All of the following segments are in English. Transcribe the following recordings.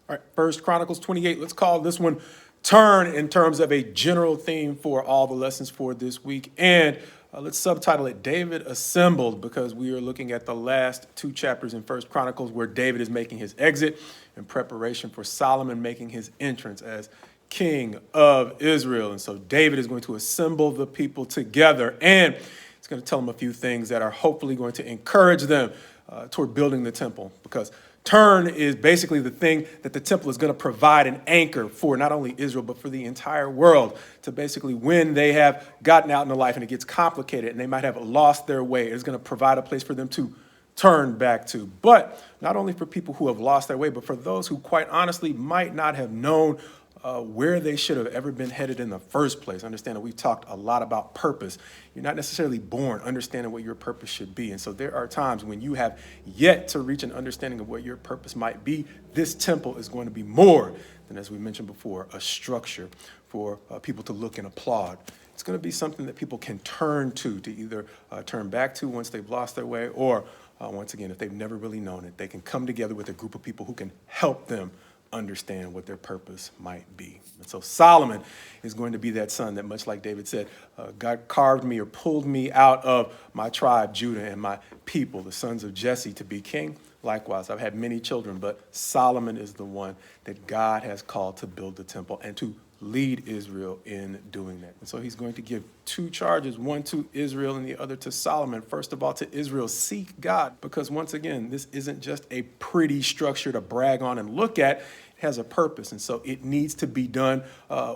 All right, First Chronicles 28. Let's call this one Turn in terms of a general theme for all the lessons for this week. And let's subtitle it David Assembled, because we are looking at the last two chapters in First Chronicles where David is making his exit in preparation for Solomon making his entrance as king of Israel. And so David is going to assemble the people together, and it's going to tell them a few things that are hopefully going to encourage them toward building the temple, because turn is basically the thing that the temple is going to provide an anchor for not only Israel, but for the entire world, to basically when they have gotten out into life and it gets complicated and they might have lost their way, it's going to provide a place for them to turn back to. But not only for people who have lost their way, but for those who quite honestly might not have known where they should have ever been headed in the first place. Understand that we've talked a lot about purpose. You're not necessarily born understanding what your purpose should be. And so there are times when you have yet to reach an understanding of what your purpose might be. This temple is going to be more than, as we mentioned before, a structure for people to look and applaud. It's going to be something that people can turn to either turn back to once they've lost their way, or once again, if they've never really known it, they can come together with a group of people who can help them understand what their purpose might be. And so Solomon is going to be that son that, much like David said, God carved me or pulled me out of my tribe, Judah, and my people, the sons of Jesse, to be king. Likewise, I've had many children, but Solomon is the one that God has called to build the temple and to lead Israel in doing that. And so he's going to give two charges, one to Israel and the other to Solomon. First of all, to Israel, seek God, because once again, this isn't just a pretty structure to brag on and look at. It has a purpose, and so it needs to be done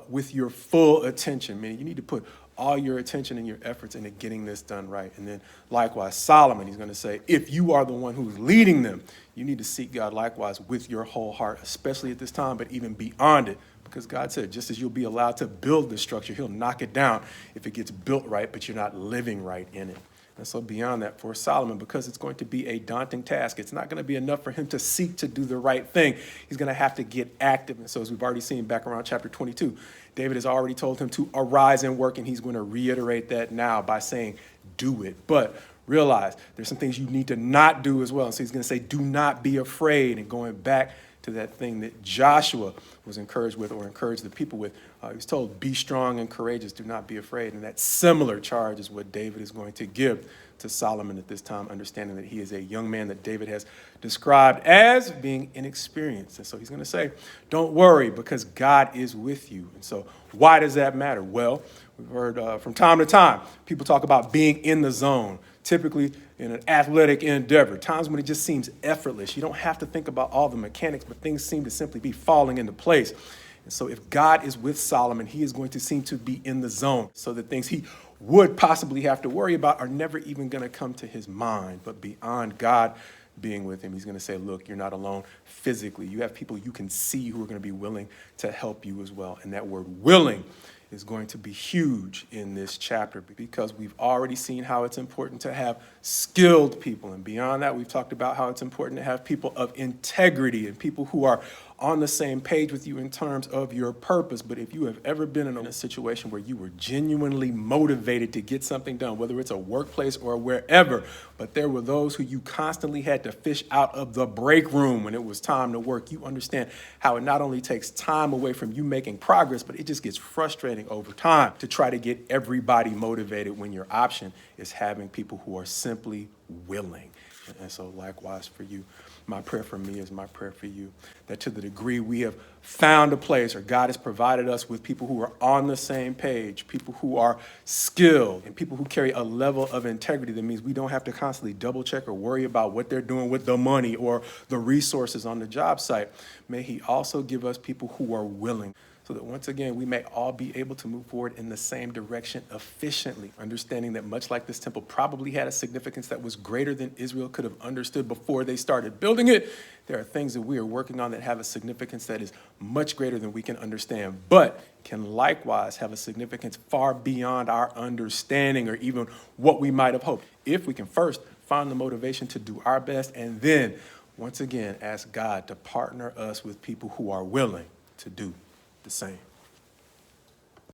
with your full attention. Meaning you need to put all your attention and your efforts into getting this done right. And then likewise, Solomon, he's going to say, if you are the one who's leading them, you need to seek God likewise with your whole heart, especially at this time, but even beyond it. Because God said, just as you'll be allowed to build the structure, he'll knock it down if it gets built right, but you're not living right in it. And so beyond that, for Solomon, because it's going to be a daunting task, it's not going to be enough for him to seek to do the right thing. He's going to have to get active. And so as we've already seen back around chapter 22, David has already told him to arise and work, and he's going to reiterate that now by saying, do it. But realize there's some things you need to not do as well. And so he's going to say, do not be afraid, and going back to that thing that Joshua was encouraged with, or encouraged the people with. He was told, be strong and courageous, do not be afraid. And that similar charge is what David is going to give to Solomon at this time, understanding that he is a young man that David has described as being inexperienced. And so he's going to say, don't worry, because God is with you. And so why does that matter? Well, we've heard from time to time, people talk about being in the zone, typically in an athletic endeavor, times when it just seems effortless. You don't have to think about all the mechanics, but things seem to simply be falling into place. And so if God is with Solomon, he is going to seem to be in the zone, so that things he would possibly have to worry about are never even going to come to his mind. But beyond God being with him, he's going to say, look, you're not alone physically. You have people you can see who are going to be willing to help you as well. And that word willing is going to be huge in this chapter, because we've already seen how it's important to have skilled people. And beyond that, we've talked about how it's important to have people of integrity and people who are on the same page with you in terms of your purpose. But if you have ever been in a situation where you were genuinely motivated to get something done, whether it's a workplace or wherever, but there were those who you constantly had to fish out of the break room when it was time to work, you understand how it not only takes time away from you making progress, but it just gets frustrating over time to try to get everybody motivated when your option is having people who are simply willing. And so likewise for you, my prayer for me is my prayer for you, that to the degree we have found a place, or God has provided us with people who are on the same page, people who are skilled, and people who carry a level of integrity that means we don't have to constantly double check or worry about what they're doing with the money or the resources on the job site. May he also give us people who are willing, so that once again, we may all be able to move forward in the same direction efficiently, understanding that much like this temple probably had a significance that was greater than Israel could have understood before they started building it, there are things that we are working on that have a significance that is much greater than we can understand, but can likewise have a significance far beyond our understanding or even what we might have hoped, if we can first find the motivation to do our best, and then, once again, ask God to partner us with people who are willing to do the same.